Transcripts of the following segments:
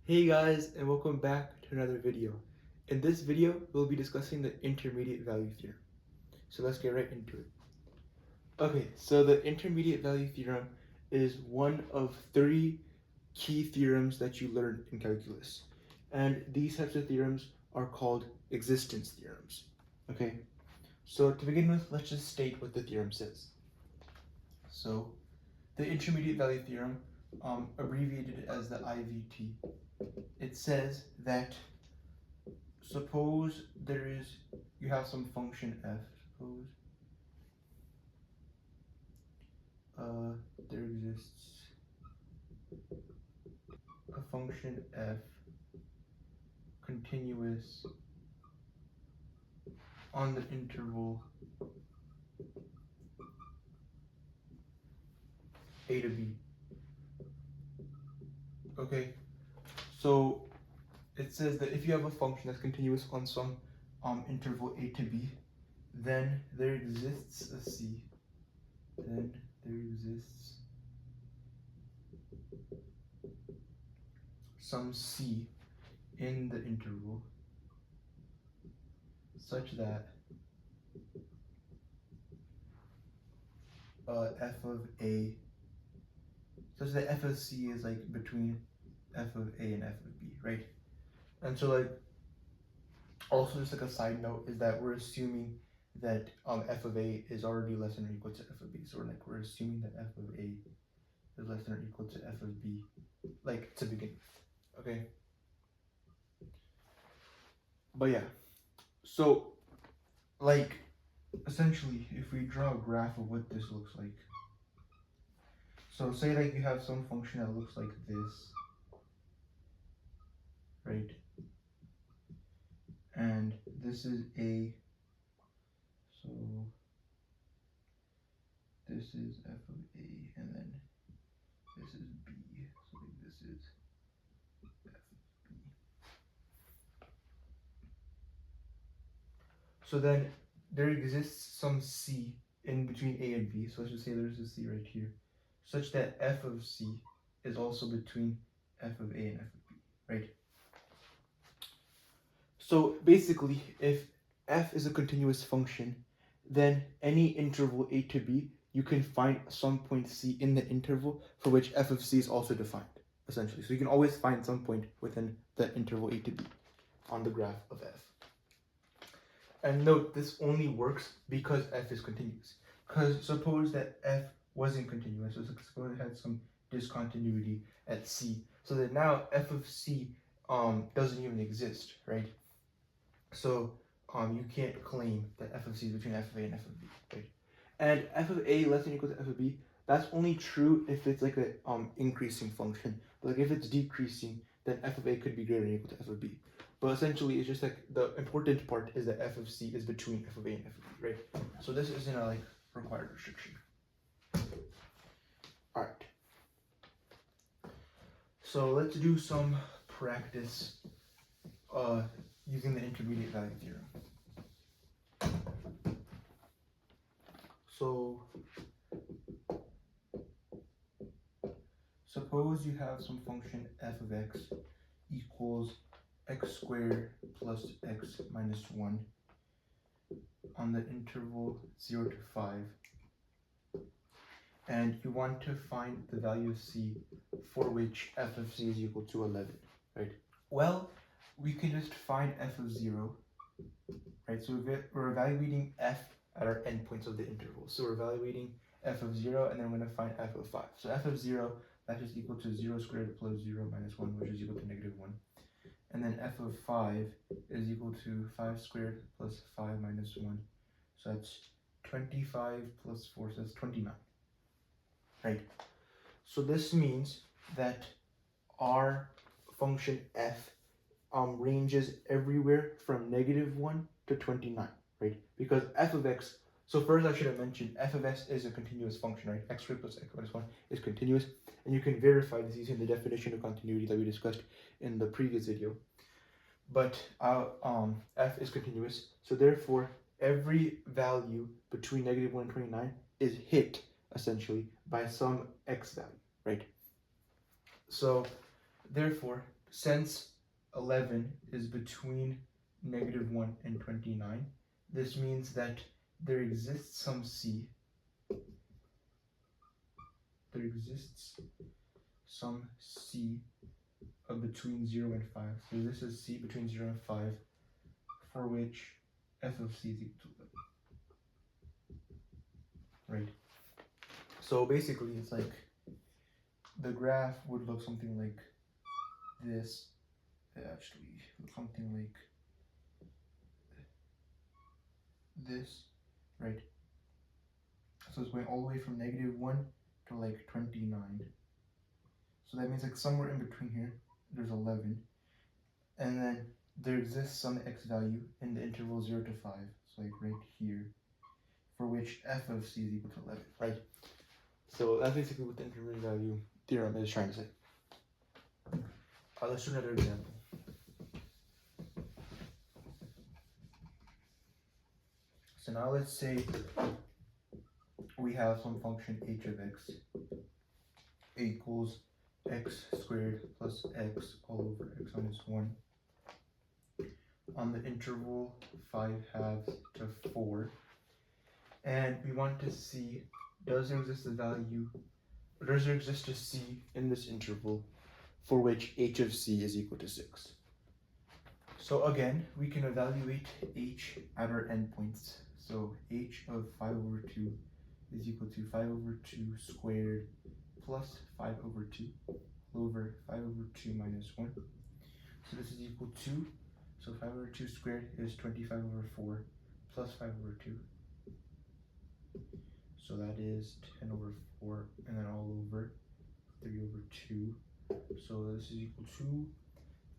Hey guys, and welcome back to another video. In this video, we'll be discussing the intermediate value theorem. So let's get right into it. Okay, so the intermediate value theorem is one of 3 key theorems that you learn in calculus. And these types of theorems are called existence theorems. Okay, so to begin with, let's just state what the theorem says. So the intermediate value theorem, abbreviated as the IVT, it says that suppose you have some function f. Suppose there exists a function f continuous on the interval a to b. Okay, so it says that if you have a function that's continuous on some interval a to b, then there exists a c. Then there exists some c in the interval such that f of c is like between f of a and f of b, right? And so like also just like a side note is that we're assuming that f of a is already less than or equal to f of b. So we're assuming that f of a is less than or equal to f of b, like to begin with. Okay. But yeah. So like essentially if we draw a graph of what this looks like. So say like you have some function that looks like this, right? And this is a, so this is f of a, and then this is b, so like this is f of b. So then there exists some c in between a and b, so let's just say there's a c right here, such that f of c is also between f of a and f of b, right? So basically, if f is a continuous function, then any interval a to b, you can find some point c in the interval for which f of c is also defined, essentially. So you can always find some point within the interval a to b on the graph of f. And note, this only works because f is continuous. Because suppose that f wasn't continuous, so suppose it had some discontinuity at c, so that now f of c doesn't even exist, right? So you can't claim that f of c is between f of a and f of b, right? And f of a less than or equal to f of b, that's only true if it's like a increasing function. But like if it's decreasing, then f of a could be greater than or equal to f of b. But essentially, it's just like the important part is that f of c is between f of a and f of b, right? So this isn't a like required restriction. All right. So let's do some practice using the intermediate value theorem. So suppose you have some function f of x equals x squared plus x minus 1 on the interval 0 to 5, and you want to find the value of c for which f of c is equal to 11, right? Well, we can just find f of 0, right? So we're evaluating f at our endpoints of the interval. So we're evaluating f of 0, and then we're going to find f of 5. So f of 0, that is equal to 0 squared plus 0 minus 1, which is equal to negative 1. And then f of 5 is equal to 5 squared plus 5 minus 1. So that's 25 plus 4, so that's 29. Right? So this means that our function f ranges everywhere from negative 1 to 29, right? Because f of x, so first I should have mentioned f of x is a continuous function, right? X squared plus x minus 1 is continuous, and you can verify this using the definition of continuity that we discussed in the previous video. But f is continuous, so therefore every value between negative 1 and 29 is hit essentially by some x value, right? So therefore since 11 is between -1 and 29, this means that there exists some c, between 0 and 5. So this is c between 0 and 5, for which f of c is equal to 11. Right? So basically, it's like the graph would look something like this. Actually, something like this, right? So it's going all the way from -1 to like 29. So that means like somewhere in between here, there's 11. And then there exists some x value in the interval 0 to 5. So like right here, for which f of c is equal to 11, right? So that's basically what the intermediate value theorem is trying to say. Let's do another example. So now let's say we have some function h of x equals x squared plus x all over x minus 1 on the interval 5/2 to 4. And we want to see, does there exist a c in this interval for which h of c is equal to 6? So again, we can evaluate h at our endpoints. So h of 5/2 is equal to 5/2 squared plus 5/2 over 5/2 minus 1. So this is equal to, so 5/2 squared is 25/4 plus 5/2. So that is 10/4 and then all over 3/2. So this is equal to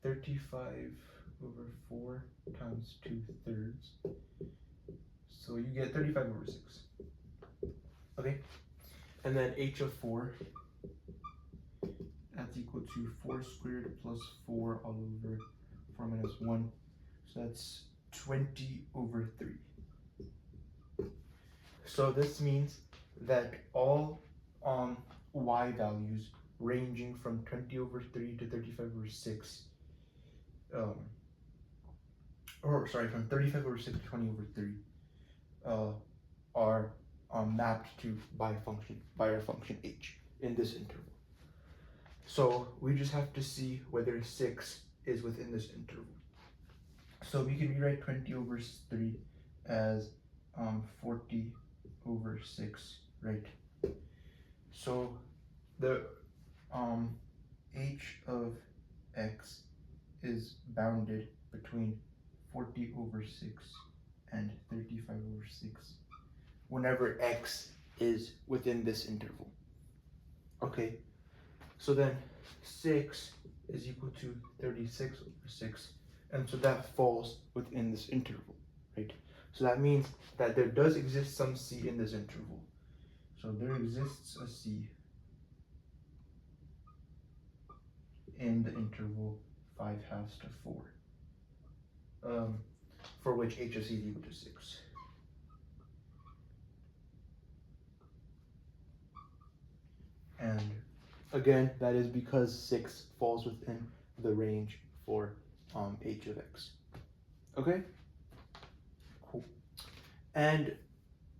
35/4 times 2/3. So you get 35/6. Okay? And then h of 4, that's equal to 4 squared plus 4 all over 4 minus 1. So that's 20/3. So this means that all y values ranging from 20/3 to 35/6, from 35/6 to 20/3, are mapped to by our function h in this interval. So we just have to see whether 6 is within this interval. So we can rewrite 20/3 as 40/6, right? So the h of x is bounded between 40/6 and 35/6 whenever x is within this interval. Okay, so then 6 is equal to 36/6, and so that falls within this interval, right? So that means that there does exist some c in this interval. So there exists a c in the interval 5/2 to 4, for which h of c is equal to 6. And again, that is because 6 falls within the range for h of x. Okay? Cool. And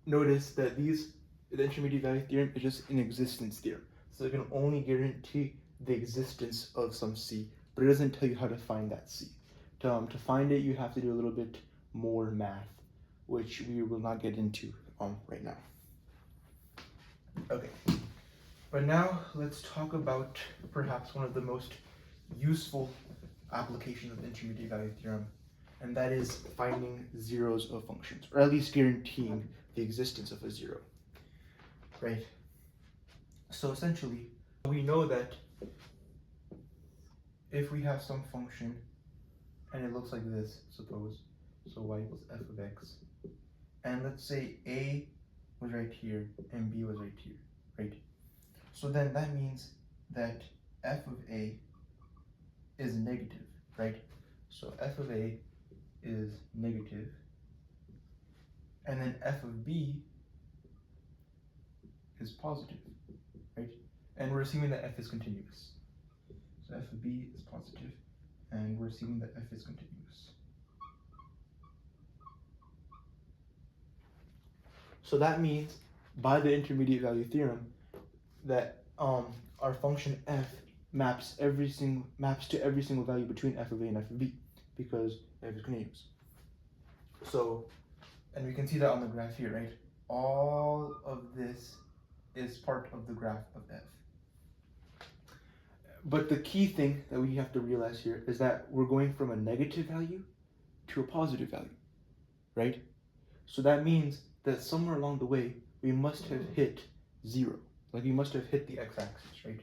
notice that the intermediate value theorem is just an existence theorem. So it can only guarantee the existence of some c, but it doesn't tell you how to find that c. To find it, you have to do a little bit more math, which we will not get into right now. Okay. But now let's talk about perhaps one of the most useful applications of the intermediate value theorem, and that is finding zeros of functions, or at least guaranteeing the existence of a zero, right? So essentially, we know that if we have some function and it looks like this, suppose, so y equals f of x, and let's say a was right here and b was right here, right? So then that means that f of a is negative, right? So f of a is negative, and then f of b is positive, right? And we're assuming that f is continuous. So f of b is positive, and we're assuming that f is continuous. So that means, by the intermediate value theorem, that our function f maps to every single value between f of a and f of b, because f is continuous. So, and we can see that on the graph here, right? All of this is part of the graph of f. But the key thing that we have to realize here is that we're going from a negative value to a positive value, right? So that means that somewhere along the way, we must have hit 0. Like we must have hit the x-axis, right?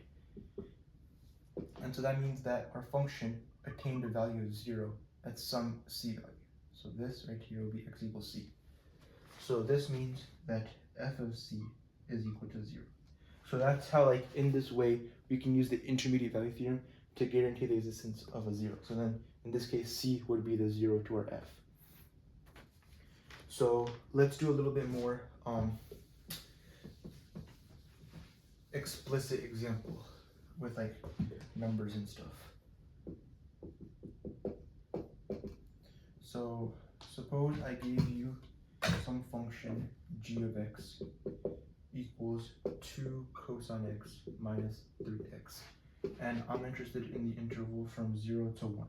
And so that means that our function attained a value of 0 at some c value. So this right here will be x equals c. So this means that f of c is equal to 0. So that's how, like, in this way, we can use the intermediate value theorem to guarantee the existence of a 0. So then, in this case, c would be the 0 to our f. So let's do a little bit more explicit example with like numbers and stuff. So suppose I gave you some function g of x equals 2 cosine x minus 3x, and I'm interested in the interval from 0 to 1,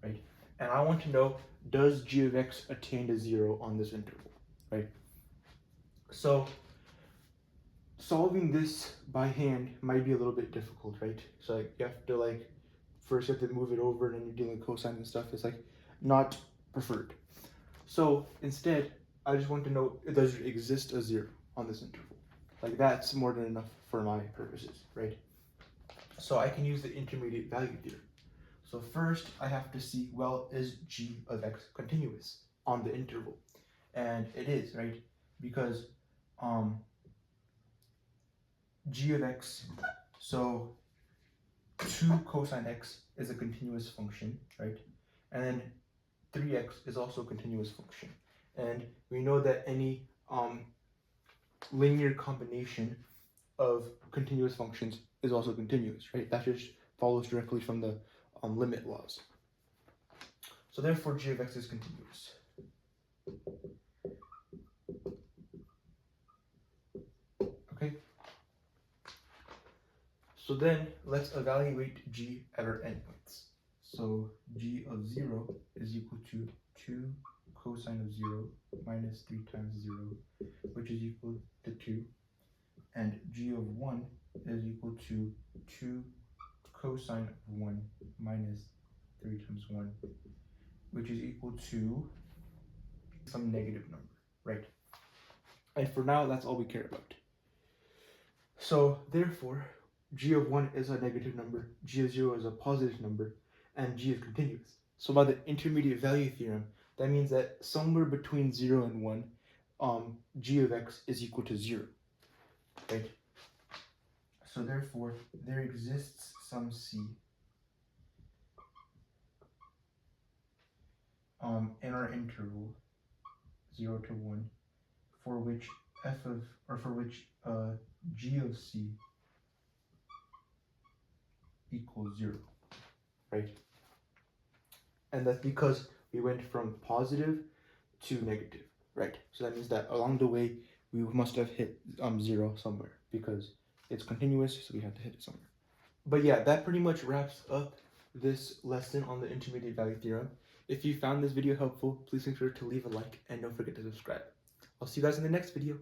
right? And I want to know, does g of x attain to 0 on this interval, right? So solving this by hand might be a little bit difficult, right? So like you have to like first you have to move it over, and then you're dealing with cosine and stuff. It's like not preferred. So instead, I just want to know, does there exist a 0 on this interval? Like that's more than enough for my purposes, right? So I can use the intermediate value theorem. So first I have to see, well, is g of x continuous on the interval? And it is, right? Because g of x, so 2 cosine x is a continuous function, right? And then 3x is also a continuous function. And we know that any linear combination of continuous functions is also continuous, right? That just follows directly from the limit laws. So therefore g of x is continuous. Okay? So then let's evaluate g at our endpoints. So g of 0 is equal to 2 cosine of 0 minus 3 times 0, which is equal to 2. And g of 1 is equal to 2 cosine of 1 minus 3 times 1, which is equal to some negative number, right? And for now, that's all we care about. So therefore, g of 1 is a negative number, g of 0 is a positive number, and g is continuous. So by the intermediate value theorem, that means that somewhere between 0 and 1, g of x is equal to 0, right? So therefore, there exists some c in our interval 0 to 1, for which g of c equals 0, right? And that's because we went from positive to negative, right? So that means that along the way, we must have hit 0 somewhere, because it's continuous, so we have to hit it somewhere. But yeah, that pretty much wraps up this lesson on the intermediate value theorem. If you found this video helpful, please make sure to leave a like and don't forget to subscribe. I'll see you guys in the next video.